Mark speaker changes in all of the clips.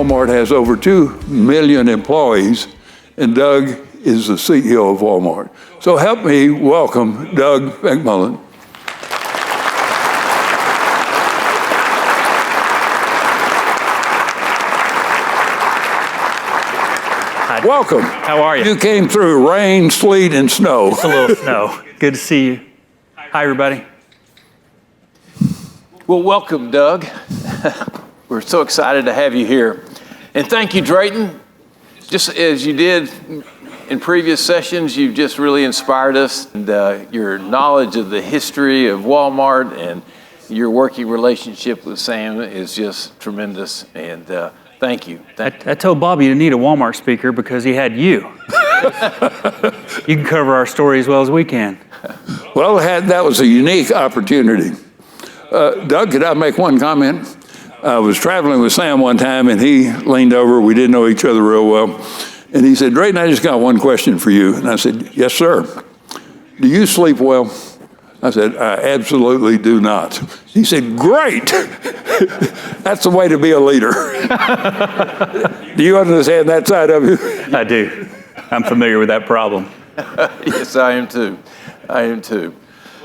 Speaker 1: Walmart has over 2 million employees, and Doug is the CEO of Walmart. So help me welcome Doug McMillon. Welcome.
Speaker 2: How are you?
Speaker 1: You came through rain, sleet, and snow.
Speaker 2: Just a little snow. Good to see you. Hi, everybody.
Speaker 3: Well, welcome, Doug. We're so excited to have you here. And thank you, Drayton. Just as you did in previous sessions, you've just really inspired us. And your knowledge of the history of Walmart and your working relationship with Sam is just tremendous. And thank you.
Speaker 2: I told Bobby to need a Walmart speaker because he had you. You can cover our story as well as we can.
Speaker 1: Well, that was a unique opportunity. Doug, could I make one comment? I was traveling with Sam one time, and he leaned over. We didn't know each other real well. And he said, Drayton, I just got one question for you. And I said, yes, sir. Do you sleep well? I said, I absolutely do not. He said, great. That's the way to be a leader. Do you understand that side of it?
Speaker 2: I do. I'm familiar with that problem.
Speaker 3: Yes, I am too. I am too.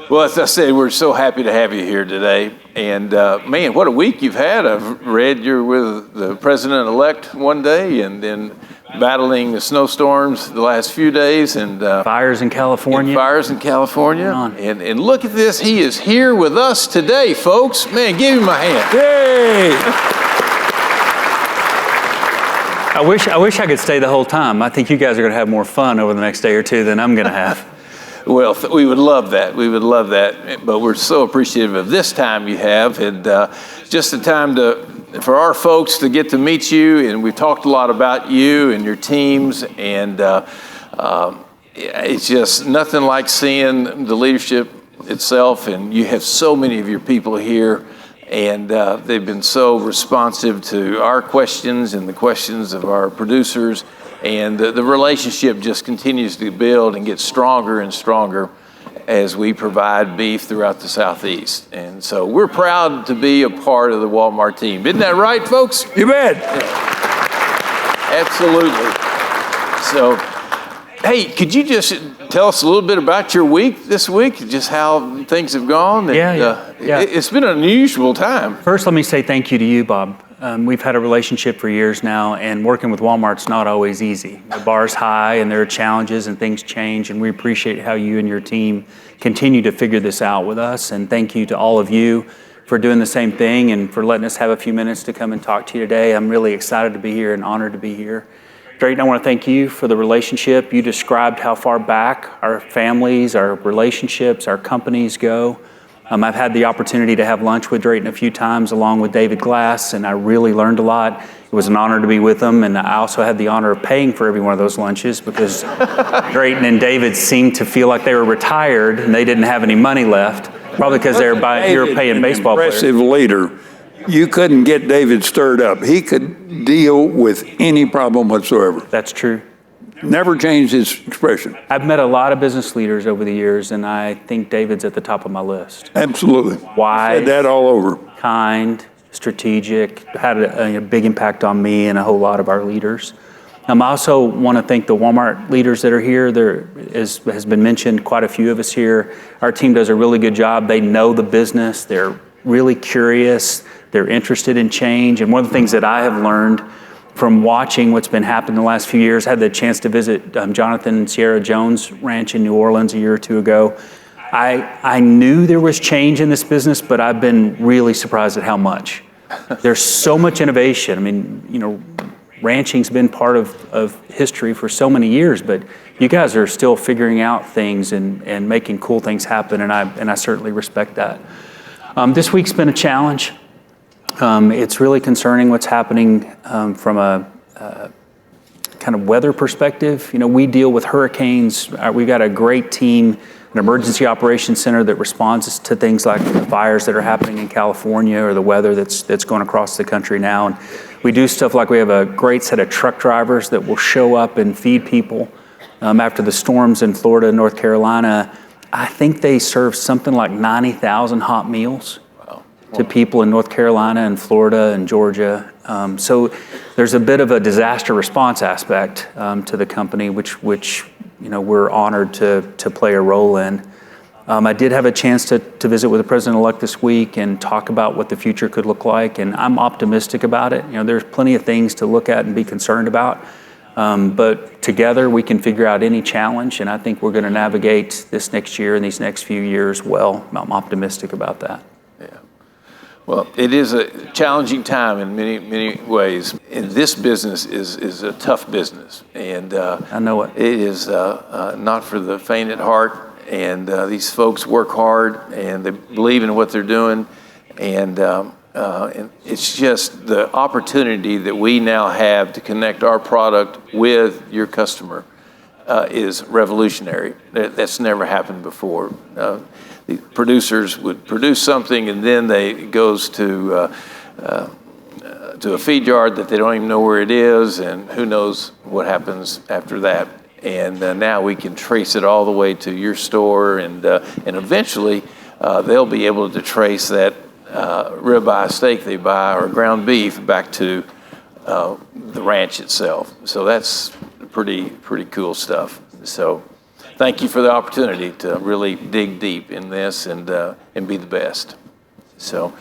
Speaker 3: Well, as I said, we're so happy to have you here today. And man, what a week you've had. I've read you're with the president-elect one day and then battling the snowstorms the last few days. And
Speaker 2: fires in California.
Speaker 3: And look at this. He is here with us today, folks. Man, give him a hand.
Speaker 1: Yay!
Speaker 2: I wish I could stay the whole time. I think you guys are going to have more fun over the next day or two than I'm going to have.
Speaker 3: Well, we would love that. We would love that. But we're so appreciative of this time you have, and just the time for our folks to get to meet you. And we've talked a lot about you and your teams, and it's just nothing like seeing the leadership itself. And you have so many of your people here, and they've been so responsive to our questions and the questions of our producers. And the relationship just continues to build and get stronger and stronger as we provide beef throughout the Southeast. And so we're proud to be a part of the Walmart team. Isn't that right, folks?
Speaker 1: You bet.
Speaker 3: Absolutely. So, hey, could you just tell us a little bit about your week this week, just how things have gone? And,
Speaker 2: Yeah.
Speaker 3: It's been an unusual time.
Speaker 2: First, let me say thank you to you, Bob. We've had a relationship for years now, and working with Walmart's not always easy. The bar's high, and there are challenges, and things change, and we appreciate how you and your team continue to figure this out with us. And thank you to all of you for doing the same thing and for letting us have a few minutes to come and talk to you today. I'm really excited to be here and honored to be here. Drayton, I want to thank you for the relationship. You described how far back our families, our relationships, our companies go. I've had the opportunity to have lunch with Drayton a few times along with David Glass, and I really learned a lot. It was an honor to be with them, and I also had the honor of paying for every one of those lunches because Drayton and David seemed to feel like they were retired and they didn't have any money left, probably because they were paying baseball players.
Speaker 1: Impressive leader. You couldn't get David stirred up. He could deal with any problem whatsoever.
Speaker 2: That's true.
Speaker 1: Never changed his expression.
Speaker 2: I've met a lot of business leaders over the years, and I think David's at the top of my list.
Speaker 1: Absolutely.
Speaker 2: Wise,
Speaker 1: Said that all over.
Speaker 2: kind, strategic, had a big impact on me and a whole lot of our leaders. I also want to thank the Walmart leaders that are here. There has been mentioned, quite a few of us here. Our team does a really good job. They know the business. They're really curious. They're interested in change. And one of the things that I have learned from watching what's been happening the last few years, I had the chance to visit Jonathan and Sierra Jones Ranch in New Orleans a year or two ago. I knew there was change in this business, but I've been really surprised at how much. There's so much innovation. I mean, ranching's been part of history for so many years, but you guys are still figuring out things and making cool things happen, and I certainly respect that. This week's been a challenge. It's really concerning what's happening from a kind of weather perspective. We deal with hurricanes. We've got a great team, an emergency operations center that responds to things like the fires that are happening in California or the weather that's going across the country now. And we do stuff like we have a great set of truck drivers that will show up and feed people. After the storms in Florida and North Carolina, I think they served something like 90,000 hot meals to people in North Carolina and Florida and Georgia. So There's a bit of a disaster response aspect to the company, which we're honored to play a role in. I did have a chance to visit with the president-elect this week and talk about what the future could look like, and I'm optimistic about it. There's plenty of things to look at and be concerned about, but together we can figure out any challenge, and I think we're going to navigate this next year and these next few years well. I'm optimistic about that.
Speaker 3: Yeah. Well, it is a challenging time in many ways. And this business is a tough business, and
Speaker 2: I know it.
Speaker 3: It is not for the faint at heart. And these folks work hard, and they believe in what they're doing, and it's just the opportunity that we now have to connect our product with your customer is revolutionary. That's never happened before. The producers would produce something, and then it goes to a feed yard that they don't even know where it is, and who knows what happens after that. And now we can trace it all the way to your store, and eventually they'll be able to trace that ribeye steak they buy or ground beef back to the ranch itself. So that's pretty cool stuff. So thank you for the opportunity to really dig deep in this and be the best. So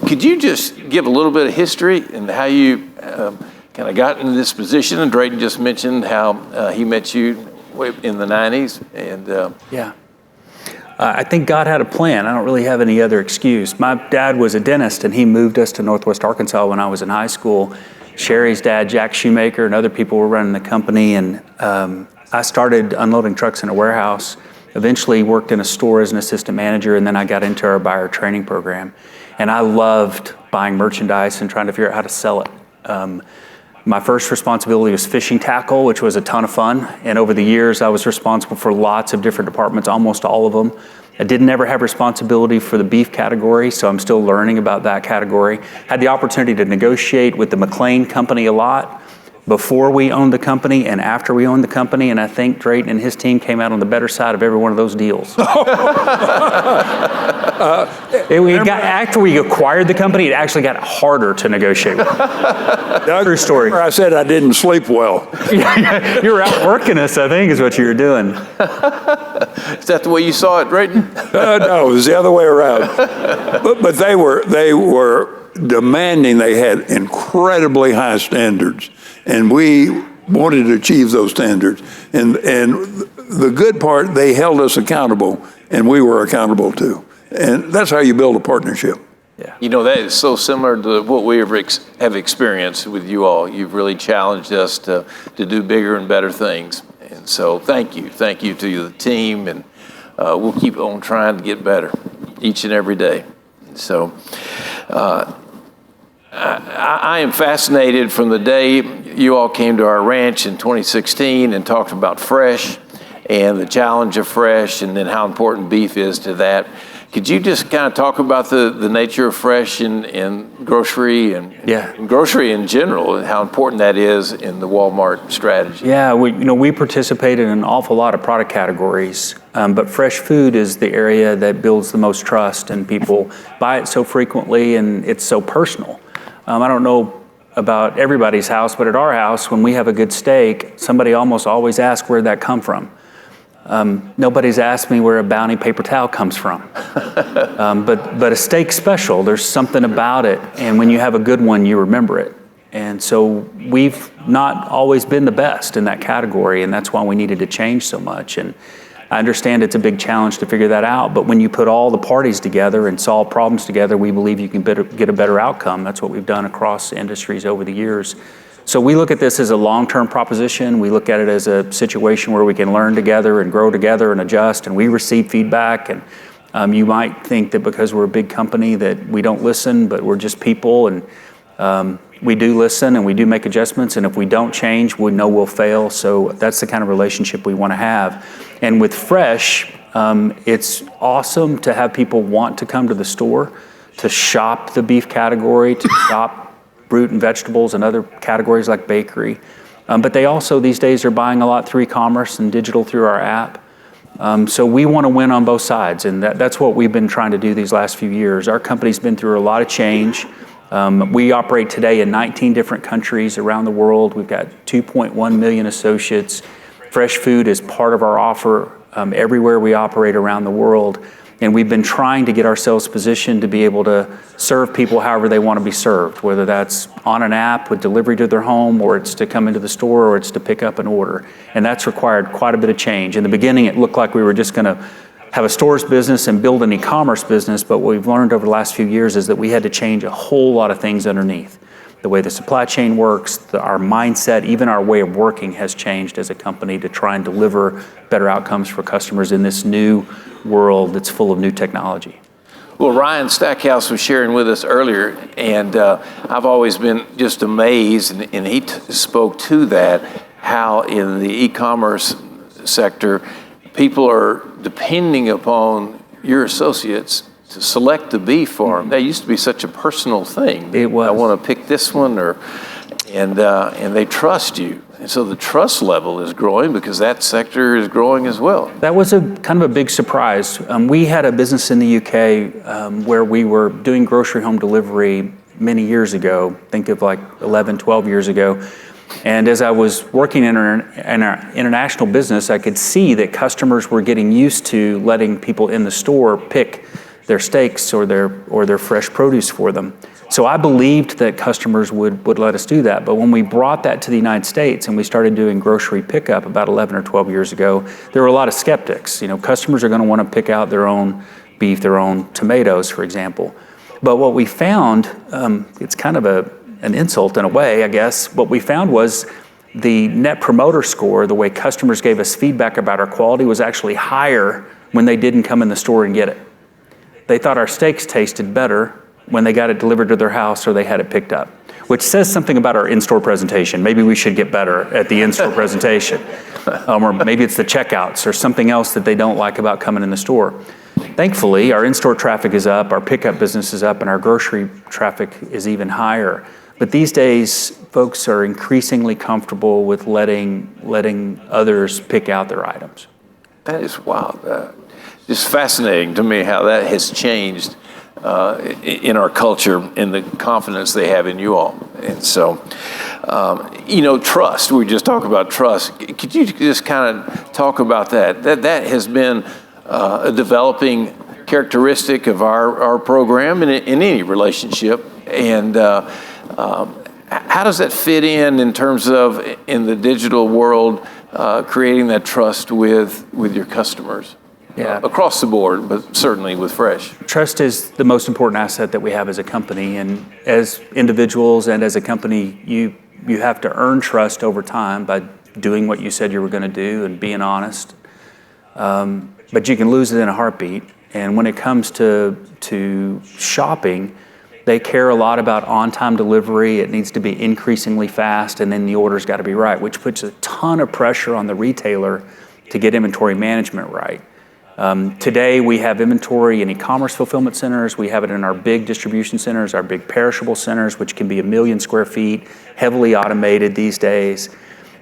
Speaker 3: could you just give a little bit of history and how you kind of got into this position? And Drayton just mentioned how he met you in the 90s. And
Speaker 2: yeah. I think God had a plan. I don't really have any other excuse. My dad was a dentist, and he moved us to Northwest Arkansas when I was in high school. Sherry's dad, Jack Shoemaker, and other people were running the company, and I started unloading trucks in a warehouse, eventually worked in a store as an assistant manager, and then I got into our buyer training program. And I loved buying merchandise and trying to figure out how to sell it. My first responsibility was fishing tackle, which was a ton of fun. And over the years, I was responsible for lots of different departments, almost all of them. I didn't ever have responsibility for the beef category, so I'm still learning about that category. Had the opportunity to negotiate with the McLean company a lot before we owned the company and after we owned the company, and I think Drayton and his team came out on the better side of every one of those deals. After we acquired the company, it actually got harder to negotiate with. True story.
Speaker 1: I said I didn't sleep well.
Speaker 2: You were out working us, I think, is what you were doing.
Speaker 3: Is that the way you saw it, Drayton?
Speaker 1: No, it was the other way around. But they were demanding. They had incredibly high standards, and we wanted to achieve those standards. And the good part, they held us accountable, and we were accountable too. And that's how you build a partnership.
Speaker 3: Yeah. That is so similar to what we have experienced with you all. You've really challenged us to do bigger and better things. And so thank you to the team, and we'll keep on trying to get better each and every day. So I am fascinated from the day you all came to our ranch in 2016 and talked about fresh and the challenge of fresh, and then how important beef is to that. Could you just kind of talk about the nature of fresh in grocery and grocery in general, and how important that is in the Walmart strategy?
Speaker 2: Yeah, we participate in an awful lot of product categories, but fresh food is the area that builds the most trust, and people buy it so frequently, and it's so personal. I don't know about everybody's house, but at our house, when we have a good steak, somebody almost always asks where'd that come from. Nobody's asked me where a Bounty paper towel comes from. But a steak special, there's something about it, and when you have a good one, you remember it. And so we've not always been the best in that category, and that's why we needed to change so much. And I understand it's a big challenge to figure that out, but when you put all the parties together and solve problems together, we believe you can get a better outcome. That's what we've done across industries over the years. So we look at this as a long-term proposition. We look at it as a situation where we can learn together and grow together and adjust, and we receive feedback. And you might think that because we're a big company that we don't listen, but we're just people, and we do listen and we do make adjustments, and if we don't change, we know we'll fail. So that's the kind of relationship we want to have. And with fresh, it's awesome to have people want to come to the store, to shop the beef category, to shop fruit and vegetables and other categories like bakery. But they also these days are buying a lot through e-commerce and digital through our app. So we want to win on both sides, and that's what we've been trying to do these last few years. Our company's been through a lot of change. We operate today in 19 different countries around the world. We've got 2.1 million associates. Fresh food is part of our offer everywhere we operate around the world. And we've been trying to get ourselves positioned to be able to serve people however they want to be served, whether that's on an app with delivery to their home, or it's to come into the store, or it's to pick up an order. And that's required quite a bit of change. In the beginning, it looked like we were just going to have a stores business and build an e-commerce business, but what we've learned over the last few years is that we had to change a whole lot of things underneath. The way the supply chain works, our mindset, even our way of working has changed as a company to try and deliver better outcomes for customers in this new world that's full of new technology.
Speaker 3: Well, Ryan Stackhouse was sharing with us earlier, and I've always been just amazed, and he spoke to that, how in the e-commerce sector, people are depending upon your associates to select the beef for them. That used to be such a personal thing.
Speaker 2: It was.
Speaker 3: I want to pick this one, and they trust you. And so the trust level is growing because that sector is growing as well.
Speaker 2: That was a kind of a big surprise. We had a business in the UK where we were doing grocery home delivery many years ago, think of like 11, 12 years ago. And as I was working in our international business, I could see that customers were getting used to letting people in the store pick their steaks or their fresh produce for them. So I believed that customers would let us do that. But when we brought that to the United States and we started doing grocery pickup about 11 or 12 years ago, there were a lot of skeptics. You know, customers are going to want to pick out their own beef, their own tomatoes, for example. But what we found, it's kind of an insult in a way, I guess. What we found was the Net Promoter Score, the way customers gave us feedback about our quality, was actually higher when they didn't come in the store and get it. They thought our steaks tasted better when they got it delivered to their house or they had it picked up, which says something about our in-store presentation. Maybe we should get better at the in-store presentation. Or maybe it's the checkouts or something else that they don't like about coming in the store. Thankfully, our in-store traffic is up, our pickup business is up, and our grocery traffic is even higher. But these days, folks are increasingly comfortable with letting others pick out their items.
Speaker 3: That is wild. Just fascinating to me how that has changed in our culture and the confidence they have in you all. And so, trust, we just talked about trust. Could you just kind of talk about that? That has been a developing characteristic of our program in any relationship. And how does that fit in terms of, in the digital world, creating that trust with your customers?
Speaker 2: Yeah.
Speaker 3: Across the board, but certainly with Fresh.
Speaker 2: Trust is the most important asset that we have as a company, and as individuals and as a company, you have to earn trust over time by doing what you said you were going to do and being honest. But you can lose it in a heartbeat. And when it comes to shopping, they care a lot about on-time delivery. It needs to be increasingly fast, and then the order's got to be right, which puts a ton of pressure on the retailer to get inventory management right. Today, we have inventory in e-commerce fulfillment centers. We have it in our big distribution centers, our big perishable centers, which can be 1 million square feet, heavily automated these days.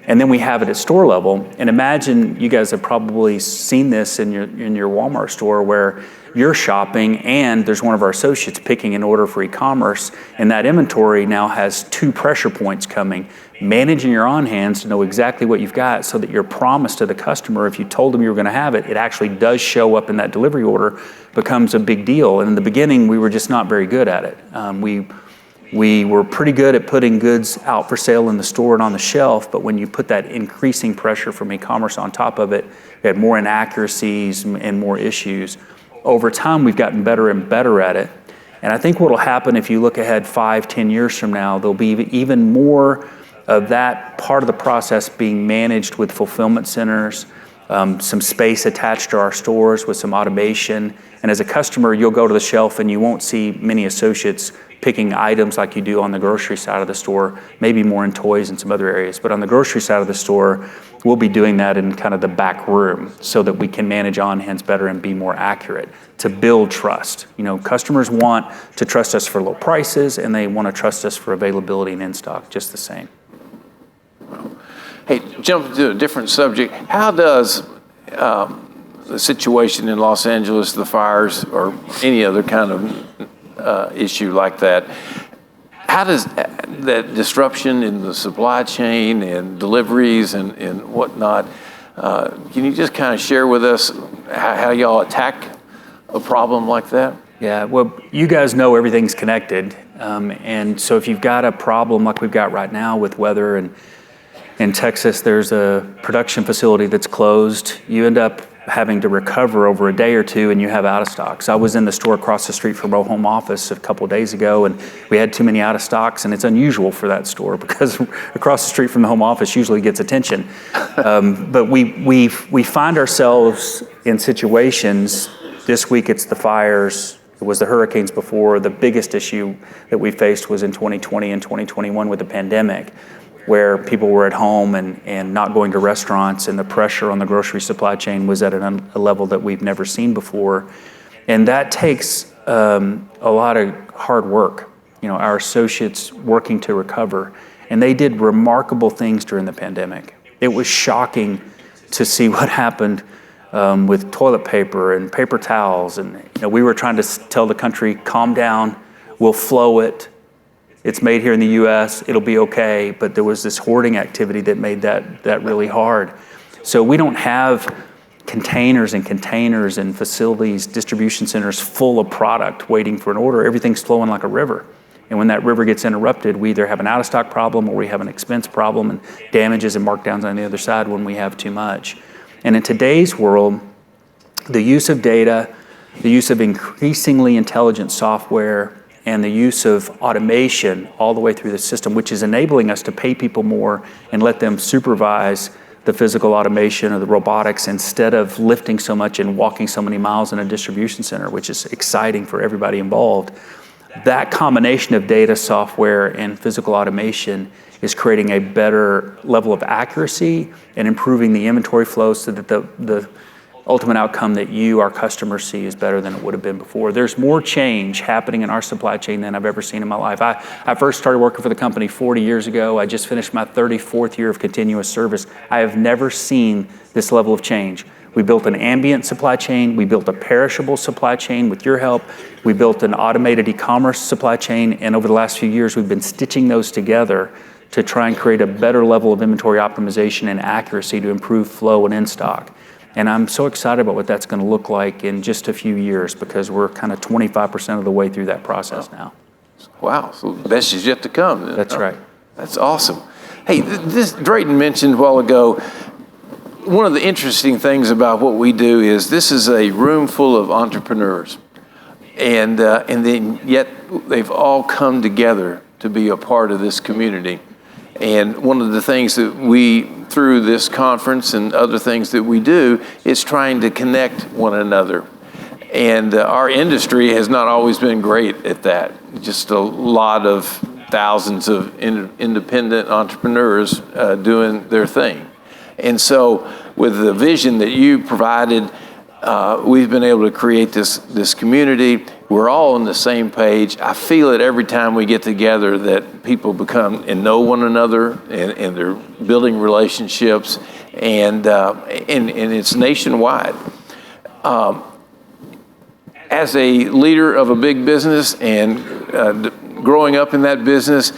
Speaker 2: And then we have it at store level. And imagine, you guys have probably seen this in your Walmart store, where you're shopping and there's one of our associates picking an order for e-commerce, and that inventory now has 2 pressure points coming. Managing your on hands to know exactly what you've got so that your promise to the customer, if you told them you were going to have it, it actually does show up in that delivery order, becomes a big deal. And in the beginning, we were just not very good at it. We were pretty good at putting goods out for sale in the store and on the shelf, but when you put that increasing pressure from e-commerce on top of it, we had more inaccuracies and more issues. Over time, we've gotten better and better at it. And I think what will happen if you look ahead 5, 10 years from now, there'll be even more of that part of the process being managed with fulfillment centers, some space attached to our stores with some automation. And as a customer, you'll go to the shelf and you won't see many associates picking items like you do on the grocery side of the store, maybe more in toys and some other areas. But on the grocery side of the store, we'll be doing that in kind of the back room so that we can manage on-hands better and be more accurate to build trust. You know, customers want to trust us for low prices, and they want to trust us for availability and in-stock just the same.
Speaker 3: Hey, jump to a different subject. How does the situation in Los Angeles, the fires, or any other kind of issue like that, how does that disruption in the supply chain and deliveries and whatnot, can you just kind of share with us how y'all attack a problem like that?
Speaker 2: Yeah, well, you guys know everything's connected. And so if you've got a problem like we've got right now with weather, and in Texas, there's a production facility that's closed, you end up having to recover over a day or two and you have out of stocks. I was in the store across the street from our home office a couple of days ago, and we had too many out of stocks, and it's unusual for that store because across the street from the home office usually gets attention. But we find ourselves in situations. This week it's the fires. It was the hurricanes before. The biggest issue that we faced was in 2020 and 2021 with the pandemic, where people were at home and not going to restaurants, and the pressure on the grocery supply chain was at a level that we've never seen before. And that takes a lot of hard work. Our associates working to recover, and they did remarkable things during the pandemic. It was shocking to see what happened with toilet paper and paper towels. And we were trying to tell the country, calm down, we'll flow it. It's made here in the U.S., it'll be okay. But there was this hoarding activity that made that really hard. So we don't have containers and facilities, distribution centers full of product waiting for an order. Everything's flowing like a river. And when that river gets interrupted, we either have an out-of-stock problem or we have an expense problem and damages and markdowns on the other side when we have too much. And in today's world, the use of data, the use of increasingly intelligent software, and the use of automation all the way through the system, which is enabling us to pay people more and let them supervise the physical automation or the robotics instead of lifting so much and walking so many miles in a distribution center, which is exciting for everybody involved. That combination of data, software, and physical automation is creating a better level of accuracy and improving the inventory flow so that the ultimate outcome that our customers see is better than it would have been before. There's more change happening in our supply chain than I've ever seen in my life. I first started working for the company 40 years ago. I just finished my 34th year of continuous service. I have never seen this level of change. We built an ambient supply chain. We built a perishable supply chain with your help. We built an automated e-commerce supply chain. And over the last few years, we've been stitching those together to try and create a better level of inventory optimization and accuracy to improve flow and in-stock. And I'm so excited about what that's going to look like in just a few years, because we're kind of 25% of the way through that process now.
Speaker 3: Wow, so the best is yet to come. Then.
Speaker 2: That's right.
Speaker 3: That's awesome. Hey, Drayton mentioned a while ago, one of the interesting things about what we do is this is a room full of entrepreneurs. And then yet they've all come together to be a part of this community. And one of the things that we, through this conference and other things that we do, is trying to connect one another. And our industry has not always been great at that. Just a lot of thousands of independent entrepreneurs doing their thing. And so with the vision that you provided, we've been able to create this community. We're all on the same page. I feel it every time we get together that people become and know one another, and they're building relationships, and it's nationwide. As a leader of a big business and growing up in that business,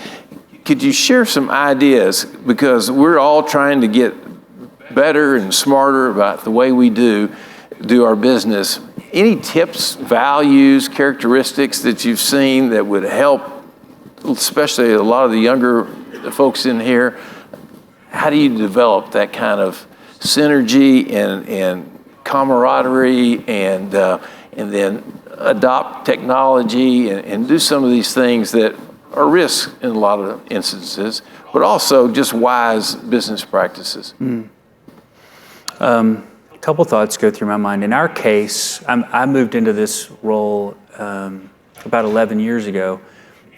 Speaker 3: could you share some ideas? Because we're all trying to get better and smarter about the way we do our business. Any tips, values, characteristics that you've seen that would help, especially a lot of the younger folks in here? How do you develop that kind of synergy and camaraderie, and then adopt technology and do some of these things that are risks in a lot of instances, but also just wise business practices?
Speaker 2: A couple thoughts go through my mind. In our case, I moved into this role about 11 years ago,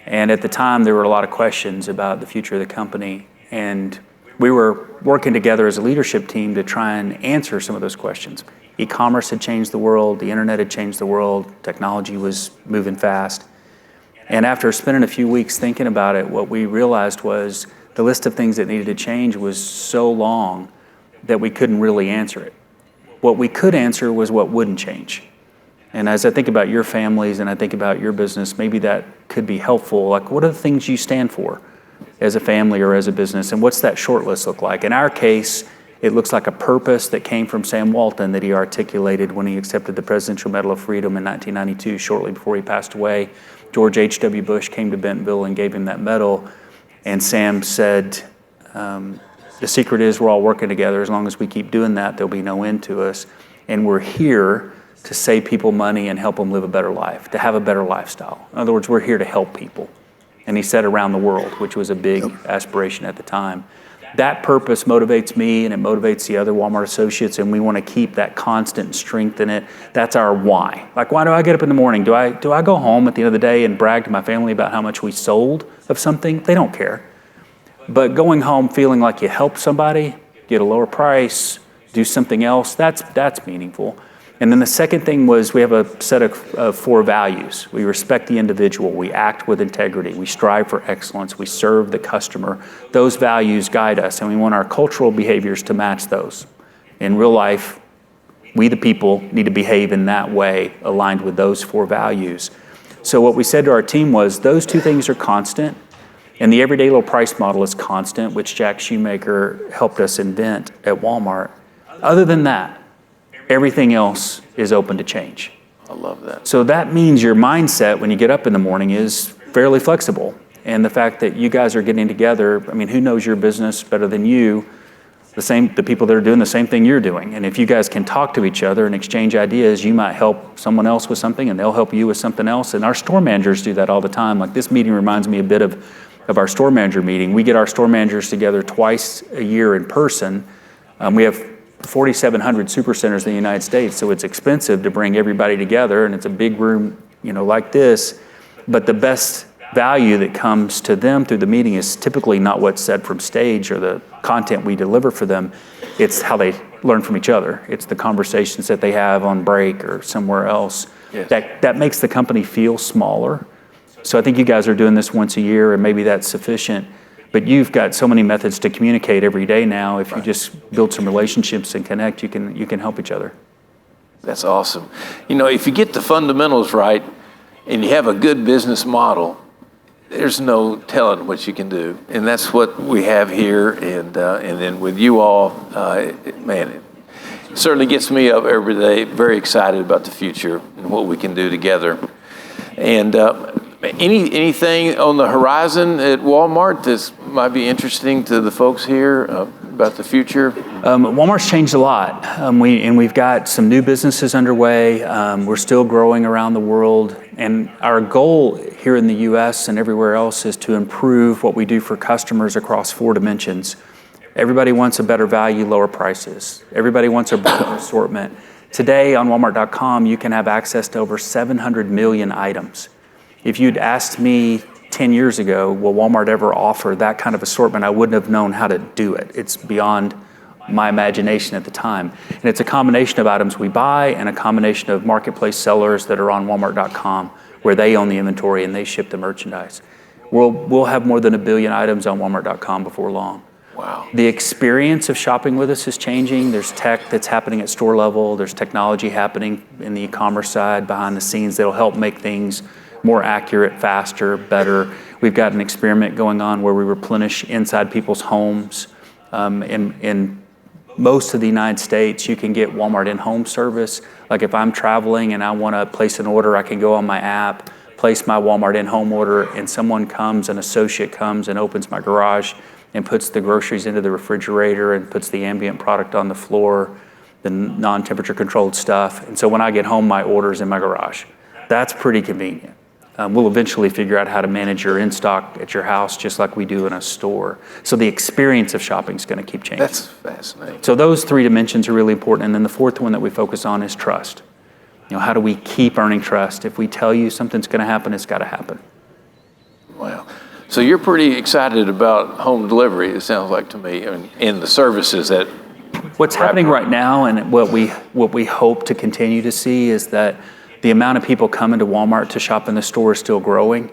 Speaker 2: and at the time there were a lot of questions about the future of the company, and we were working together as a leadership team to try and answer some of those questions. E-commerce had changed the world, the internet had changed the world, technology was moving fast. And after spending a few weeks thinking about it, what we realized was the list of things that needed to change was so long that we couldn't really answer it. What we could answer was what wouldn't change. And as I think about your families and I think about your business, maybe that could be helpful. Like, what are the things you stand for as a family or as a business? And what's that short list look like? In our case, it looks like a purpose that came from Sam Walton that he articulated when he accepted the Presidential Medal of Freedom in 1992, shortly before he passed away. George H.W. Bush came to Bentonville and gave him that medal. And Sam said, the secret is we're all working together. As long as we keep doing that, there'll be no end to us. And we're here to save people money and help them live a better life, to have a better lifestyle. In other words, we're here to help people. And he said around the world, which was a big aspiration at the time. That purpose motivates me and it motivates the other Walmart associates, and we want to keep that constant strength in it. That's our why. Like, why do I get up in the morning? Do I go home at the end of the day and brag to my family about how much we sold of something? They don't care. But going home feeling like you helped somebody, get a lower price, do something else, that's meaningful. And then the second thing was we have a set of 4 values. We respect the individual. We act with integrity. We strive for excellence. We serve the customer. Those values guide us, and we want our cultural behaviors to match those. In real life, we the people need to behave in that way, aligned with those 4 values. So what we said to our team was those 2 things are constant, and the everyday low price model is constant, which Jack Shoemaker helped us invent at Walmart. Other than that, everything else is open to change.
Speaker 3: I love that.
Speaker 2: So that means your mindset when you get up in the morning is fairly flexible. And the fact that you guys are getting together, I mean, who knows your business better than you? The people that are doing the same thing you're doing. And if you guys can talk to each other and exchange ideas, you might help someone else with something and they'll help you with something else. And our store managers do that all the time. Like, this meeting reminds me a bit of our store manager meeting. We get our store managers together twice a year in person. We have 4,700 supercenters in the United States, so it's expensive to bring everybody together, and it's a big room, like this. But the best value that comes to them through the meeting is typically not what's said from stage or the content we deliver for them. It's how they learn from each other. It's the conversations that they have on break or somewhere else. Yes. That makes the company feel smaller. So I think you guys are doing this once a year, and maybe that's sufficient. But you've got so many methods to communicate every day now. If you just build some relationships and connect, you can help each other.
Speaker 3: That's awesome. If you get the fundamentals right and you have a good business model, there's no telling what you can do. And that's what we have here. And then with you all, it certainly gets me up every day, very excited about the future and what we can do together. And anything on the horizon at Walmart that might be interesting to the folks here about the future?
Speaker 2: Walmart's changed a lot. We've got some new businesses underway. We're still growing around the world. And our goal here in the U.S. and everywhere else is to improve what we do for customers across 4 dimensions. Everybody wants a better value, lower prices. Everybody wants a broader assortment. Today on Walmart.com, you can have access to over 700 million items. If you'd asked me 10 years ago, will Walmart ever offer that kind of assortment, I wouldn't have known how to do it. It's beyond my imagination at the time. And it's a combination of items we buy and a combination of marketplace sellers that are on Walmart.com, where they own the inventory and they ship the merchandise. We'll have more than 1 billion items on Walmart.com before long.
Speaker 3: Wow.
Speaker 2: The experience of shopping with us is changing. There's tech that's happening at store level. There's technology happening in the e-commerce side behind the scenes that'll help make things more accurate, faster, better. We've got an experiment going on where we replenish inside people's homes. In most of the United States, you can get Walmart in-home service. Like, if I'm traveling and I want to place an order, I can go on my app, place my Walmart in-home order, and an associate comes and opens my garage and puts the groceries into the refrigerator and puts the ambient product on the floor, the non-temperature controlled stuff. And so when I get home, my order's in my garage. That's pretty convenient. We'll eventually figure out how to manage your in-stock at your house just like we do in a store. So the experience of shopping is going to keep changing.
Speaker 3: That's fascinating.
Speaker 2: So those 3 dimensions are really important. And then the 4th one that we focus on is trust. How do we keep earning trust? If we tell you something's going to happen, it's got to happen.
Speaker 3: Wow. So you're pretty excited about home delivery, it sounds like to me, and the services that...
Speaker 2: What's happening right now, and what we hope to continue to see, is that the amount of people coming to Walmart to shop in the store is still growing.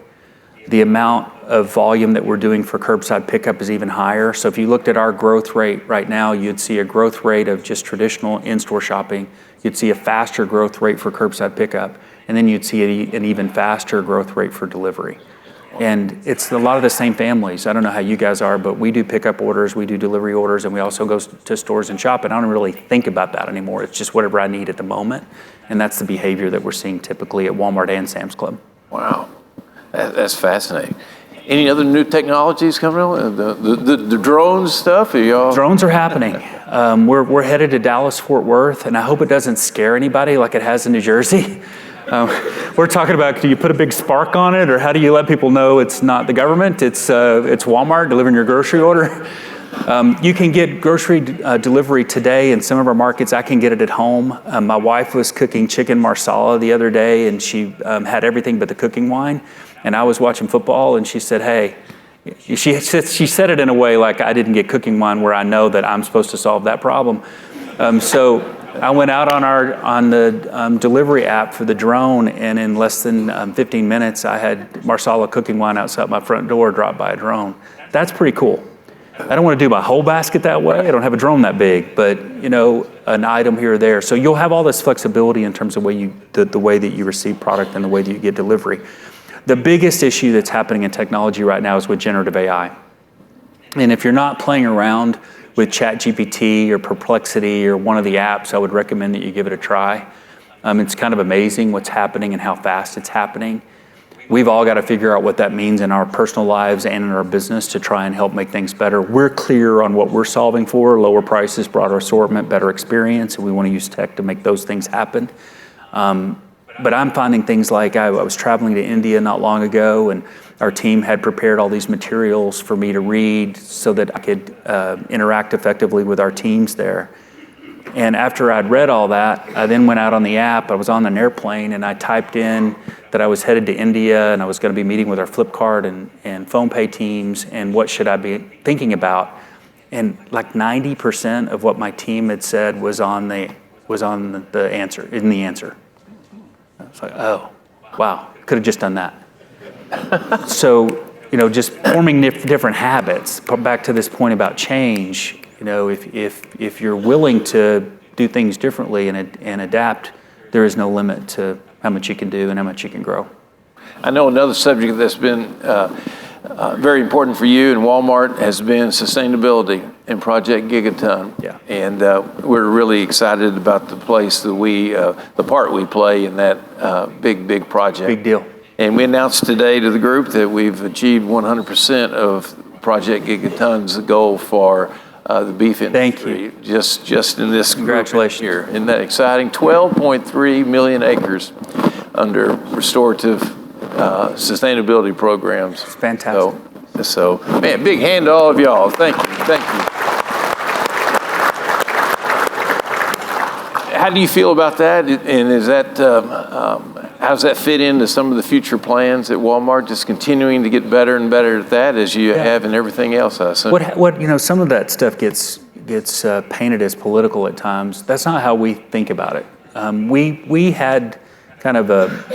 Speaker 2: The amount of volume that we're doing for curbside pickup is even higher. So if you looked at our growth rate right now, you'd see a growth rate of just traditional in-store shopping you'd see a faster growth rate for curbside pickup, and then you'd see an even faster growth rate for delivery. And it's a lot of the same families. I don't know how you guys are, but we do pickup orders, we do delivery orders, and we also go to stores and shop, and I don't really think about that anymore. It's just whatever I need at the moment, and that's the behavior that we're seeing typically at Walmart and Sam's Club.
Speaker 3: Wow, that's fascinating. Any other new technologies coming on? The drone stuff? Are y'all?
Speaker 2: Drones are happening. We're headed to Dallas-Fort Worth, and I hope it doesn't scare anybody like it has in New Jersey. We're talking about, do you put a big spark on it, or how do you let people know it's not the government, it's Walmart delivering your grocery order? You can get grocery delivery today in some of our markets. I can get it at home. My wife was cooking chicken marsala the other day, and she had everything but the cooking wine. And I was watching football, and she said, hey, she said it in a way like I didn't get cooking wine, where I know that I'm supposed to solve that problem. So I went out on the delivery app for the drone, and in less than 15 minutes, I had marsala cooking wine outside my front door dropped by a drone. That's pretty cool. I don't want to do my whole basket that way. I don't have a drone that big, but an item here or there. So you'll have all this flexibility in terms of the way that you receive product and the way that you get delivery. The biggest issue that's happening in technology right now is with generative AI. And if you're not playing around with ChatGPT or Perplexity or one of the apps, I would recommend that you give it a try. It's kind of amazing what's happening and how fast it's happening. We've all got to figure out what that means in our personal lives and in our business to try and help make things better. We're clear on what we're solving for: lower prices, broader assortment, better experience, and we want to use tech to make those things happen. But I'm finding things like I was traveling to India not long ago, and our team had prepared all these materials for me to read so that I could interact effectively with our teams there. And after I'd read all that, I then went out on the app. I was on an airplane, and I typed in that I was headed to India, and I was going to be meeting with our Flipkart and PhonePe teams, and what should I be thinking about. And like 90% of what my team had said was in the answer. I was like, oh, wow, could have just done that. So, just forming different habits. Back to this point about change, if you're willing to do things differently and adapt, there is no limit to how much you can do and how much you can grow.
Speaker 3: I know another subject that's been very important for you and Walmart has been sustainability and Project Gigaton.
Speaker 2: Yeah.
Speaker 3: And we're really excited about the part we play in that big project.
Speaker 2: Big deal.
Speaker 3: And we announced today to the group that we've achieved 100% of Project Gigaton's goal for the beef industry.
Speaker 2: Thank you.
Speaker 3: Just in this
Speaker 2: Congratulations.
Speaker 3: Here. Isn't that exciting? 12.3 million acres under restorative sustainability programs.
Speaker 2: It's fantastic.
Speaker 3: So, man, big hand to all of y'all. Thank you. How do you feel about that? And is that how does that fit into some of the future plans at Walmart? Just continuing to get better and better at that as you have in everything else, I assume.
Speaker 2: What some of that stuff gets painted as political at times. That's not how we think about it. We had kind of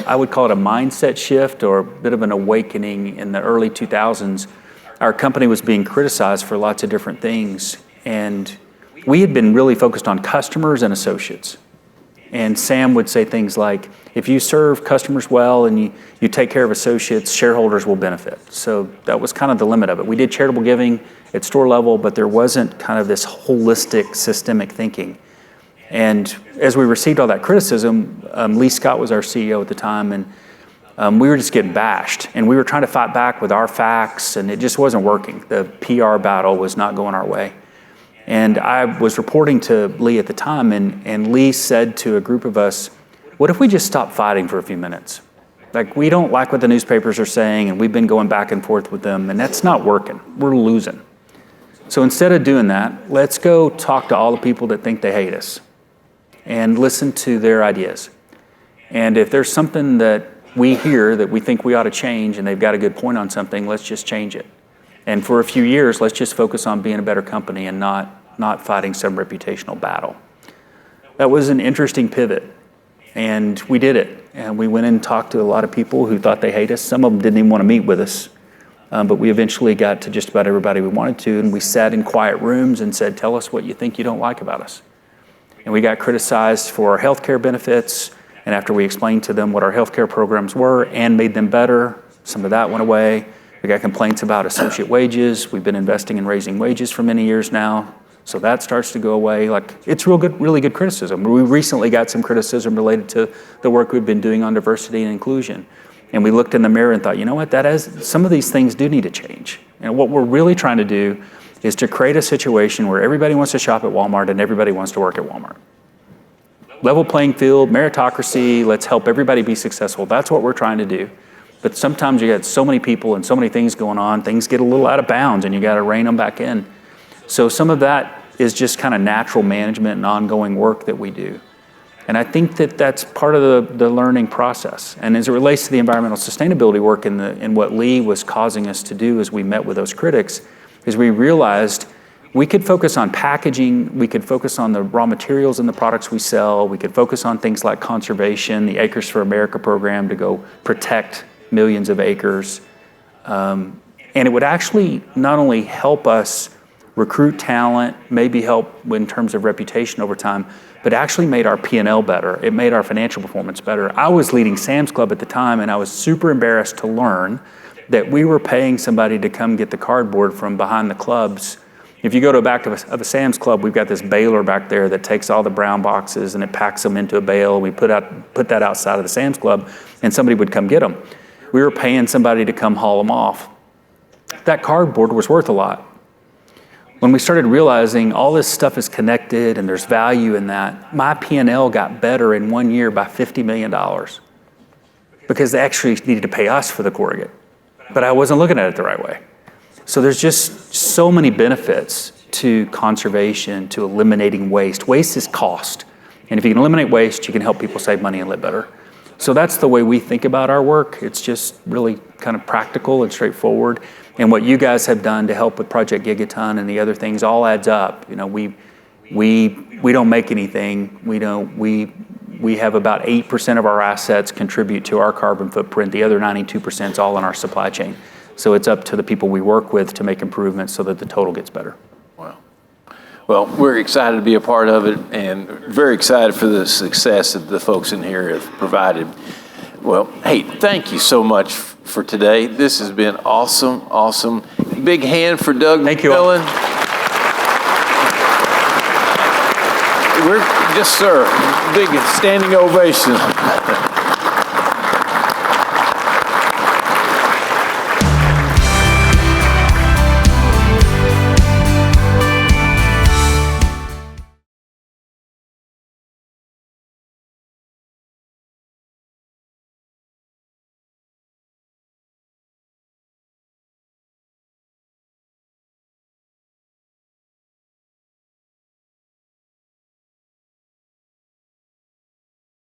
Speaker 2: I would call it a mindset shift or a bit of an awakening in the early 2000s. Our company was being criticized for lots of different things, and we had been really focused on customers and associates. And Sam would say things like, if you serve customers well and you take care of associates, shareholders will benefit. So that was kind of the limit of it. We did charitable giving at store level, but there wasn't kind of this holistic, systemic thinking. And as we received all that criticism, Lee Scott was our CEO at the time, and we were just getting bashed. And we were trying to fight back with our facts, and it just wasn't working. The PR battle was not going our way. And I was reporting to Lee at the time, and Lee said to a group of us, what if we just stop fighting for a few minutes? Like, we don't like what the newspapers are saying, and we've been going back and forth with them, and that's not working. We're losing. So instead of doing that, let's go talk to all the people that think they hate us and listen to their ideas. And if there's something that we hear that we think we ought to change and they've got a good point on something, let's just change it. And for a few years, let's just focus on being a better company and not fighting some reputational battle. That was an interesting pivot, and we did it. And we went in and talked to a lot of people who thought they hate us. Some of them didn't even want to meet with us, but we eventually got to just about everybody we wanted to, and we sat in quiet rooms and said, tell us what you think you don't like about us. and we got criticized for our healthcare benefits. And after we explained to them what our healthcare programs were and made them better, some of that went away. We got complaints about associate wages. We've been investing in raising wages for many years now. So that starts to go away. Like, it's really good criticism. We recently got some criticism related to the work we've been doing on diversity and inclusion. And we looked in the mirror and thought, you know what, some of these things do need to change. And what we're really trying to do is to create a situation where everybody wants to shop at Walmart and everybody wants to work at Walmart. Level playing field, meritocracy, let's help everybody be successful. That's what we're trying to do. But sometimes you got so many people and so many things going on, things get a little out of bounds and you got to rein them back in. So some of that is just kind of natural management and ongoing work that we do. And I think that that's part of the learning process. And as it relates to the environmental sustainability work and what Lee was causing us to do as we met with those critics, is we realized we could focus on packaging, we could focus on the raw materials in the products we sell, we could focus on things like conservation, the Acres for America program to go protect millions of acres. And it would actually not only help us recruit talent, maybe help in terms of reputation over time, but actually made our P&L better. It made our financial performance better. I was leading Sam's Club at the time, and I was super embarrassed to learn that we were paying somebody to come get the cardboard from behind the clubs. If you go to back of a Sam's Club, we've got this baler back there that takes all the brown boxes and it packs them into a bale. We put that outside of the Sam's Club, and somebody would come get them. We were paying somebody to come haul them off. That cardboard was worth a lot. When we started realizing all this stuff is connected and there's value in that, my P&L got better in 1 year by $50 million because they actually needed to pay us for the corrugate. But I wasn't looking at it the right way. So there's just so many benefits to conservation, to eliminating waste. Waste is cost. And if you can eliminate waste, you can help people save money and live better. So that's the way we think about our work. It's just really kind of practical and straightforward. And what you guys have done to help with Project Gigaton and the other things all adds up. You know, we don't make anything. We have about 8% of our assets contribute to our carbon footprint. The other 92% is all in our supply chain. So it's up to the people we work with to make improvements so that the total gets better.
Speaker 3: Wow. Well, we're excited to be a part of it and very excited for the success that the folks in here have provided. Well, hey, thank you so much for today. This has been awesome, awesome. Big hand for Doug McMillan. We're, yes, sir. Big standing ovation.